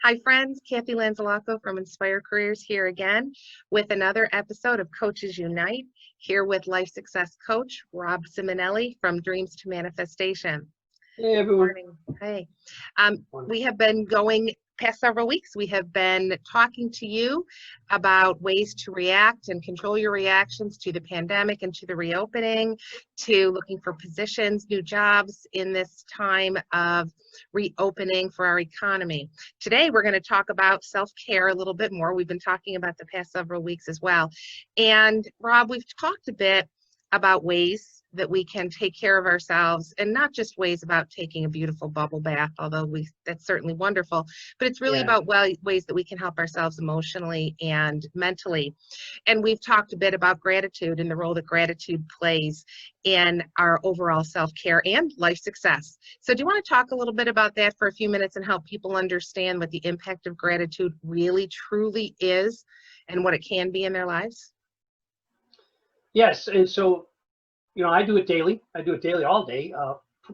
Hi friends, Kathy Lanzalaco from Inspire Careers here again with another episode of Coaches Unite, here with life success coach Rob Ciminelli from Dreams to Manifestation. Hey Good everyone. morning. Hey. We have been going past several weeks. We have been talking to you about ways to react and control your reactions to the pandemic and to the reopening, to looking for positions, new jobs in this time of reopening for our economy. Today, we're going to talk about self-care a little bit more. We've been talking about the past several weeks as well. And Rob, we've talked a bit about ways that we can take care of ourselves, and not just ways about taking a beautiful bubble bath, although that's certainly wonderful, but it's really about ways that we can help ourselves emotionally and mentally. And we've talked a bit about gratitude and the role that gratitude plays in our overall self-care and life success. So do you want to talk a little bit about that for a few minutes and help people understand what the impact of gratitude really truly is and what it can be in their lives? Yes, and so, I do it daily. I do it daily all day,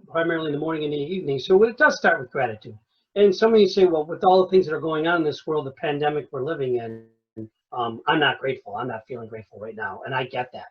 primarily in the morning and the evening. So it does start with gratitude. And some of you say, well, with all the things that are going on in this world, the pandemic we're living in, I'm not grateful. I'm not feeling grateful right now. And I get that.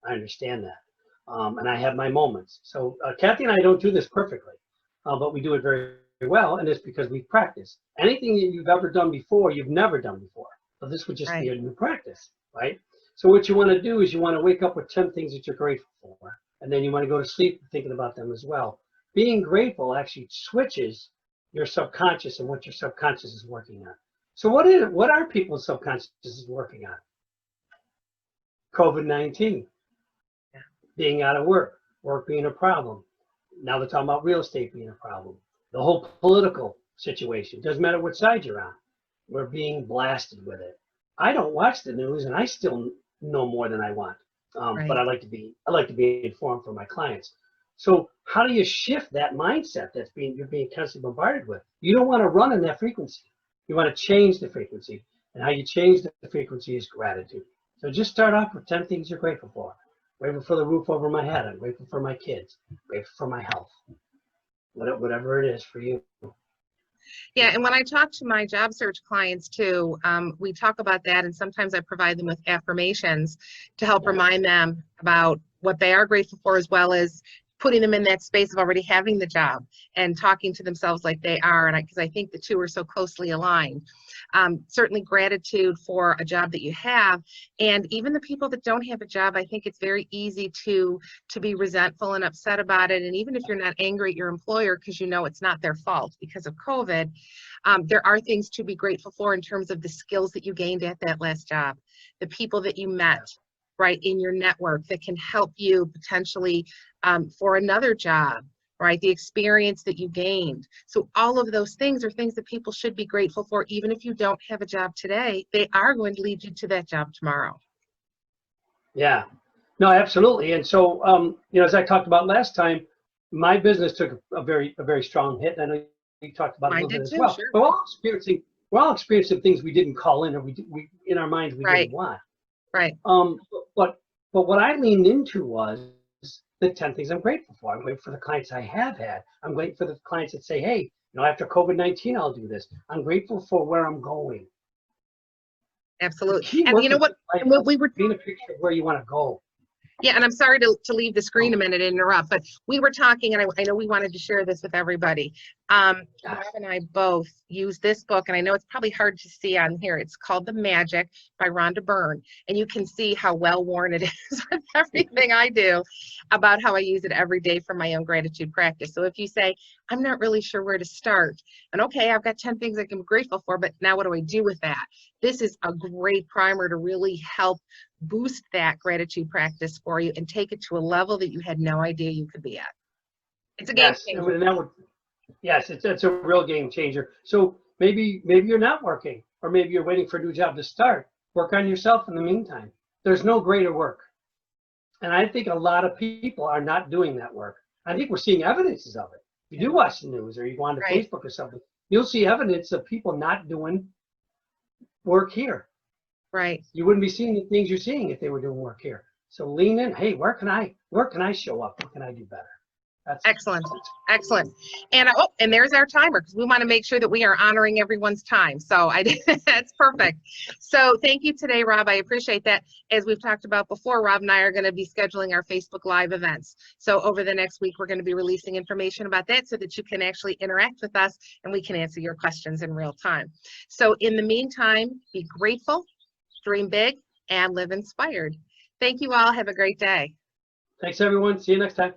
I understand that. And I have my moments. So Kathy and I don't do this perfectly, but we do it very, very well. And it's because we practice. Anything that you've ever done before, you've never done before. So this would just be a new practice, right? So what you want to do is you want to wake up with 10 things that you're grateful for, and then you want to go to sleep thinking about them as well. Being grateful actually switches your subconscious and what your subconscious is working on. So what are people's subconscious is working on? COVID-19, being out of work being a problem. Now they're talking about real estate being a problem. The whole political situation, doesn't matter what side you're on. We're being blasted with it. I don't watch the news, and I still know more than I want. But I like to be informed for my clients. So how do you shift that mindset you're being constantly bombarded with? You don't want to run in that frequency. You want to change the frequency. And how you change the frequency is gratitude. So just start off with 10 things you're grateful for. Grateful for the roof over my head. I'm grateful for my kids. Grateful for my health. Whatever it is for you. Yeah, and when I talk to my job search clients too, we talk about that, and sometimes I provide them with affirmations to help remind them about what they are grateful for, as well as putting them in that space of already having the job and talking to themselves like they are, and because I think the two are so closely aligned. Certainly gratitude for a job that you have, and even the people that don't have a job, I think it's very easy to be resentful and upset about it. And even if you're not angry at your employer because you know it's not their fault because of COVID, there are things to be grateful for in terms of the skills that you gained at that last job, the people that you met right in your network that can help you potentially for another job, right? The experience that you gained. So all of those things are things that people should be grateful for. Even if you don't have a job today, they are going to lead you to that job tomorrow. Yeah, no, absolutely. And so, as I talked about last time, my business took a very strong hit. And I know you talked about it a little bit as well. Sure. But we're all experiencing things we didn't call in, or we in our minds we didn't want. Right. But what I leaned into was the 10 things I'm grateful for. I'm grateful for the clients I have had. I'm grateful for the clients that say, hey, after COVID-19, I'll do this. I'm grateful for where I'm going. Absolutely. And you know what we were being a picture of where you want to go. Yeah, and I'm sorry to leave the screen a minute and interrupt, but we were talking, and I know we wanted to share this with everybody. Rob and I both use this book, and I know it's probably hard to see on here. It's called The Magic by Rhonda Byrne, and you can see how well worn it is with everything I do about how I use it every day for my own gratitude practice. So if you say, I'm not really sure where to start, and okay, I've got 10 things I can be grateful for, but now what do I do with that? This is a great primer to really help boost that gratitude practice for you and take it to a level that you had no idea you could be at. It's a game changer. It's a real game changer. So maybe you're not working, or maybe you're waiting for a new job to start. Work on yourself in the meantime. There's no greater work. And I think a lot of people are not doing that work. I think we're seeing evidences of it. If you do watch the news, or you go on to Facebook or something, you'll see evidence of people not doing work here. Right. You wouldn't be seeing the things you're seeing if they were doing work here. So lean in. Hey, where can I show up? What can I do better? Excellent. Excellent. And oh, and there's our timer, because we want to make sure that we are honoring everyone's time. So that's perfect. So thank you today, Rob. I appreciate that. As we've talked about before, Rob and I are going to be scheduling our Facebook Live events. So over the next week, we're going to be releasing information about that so that you can actually interact with us and we can answer your questions in real time. So in the meantime, be grateful, dream big, and live inspired. Thank you all. Have a great day. Thanks, everyone. See you next time.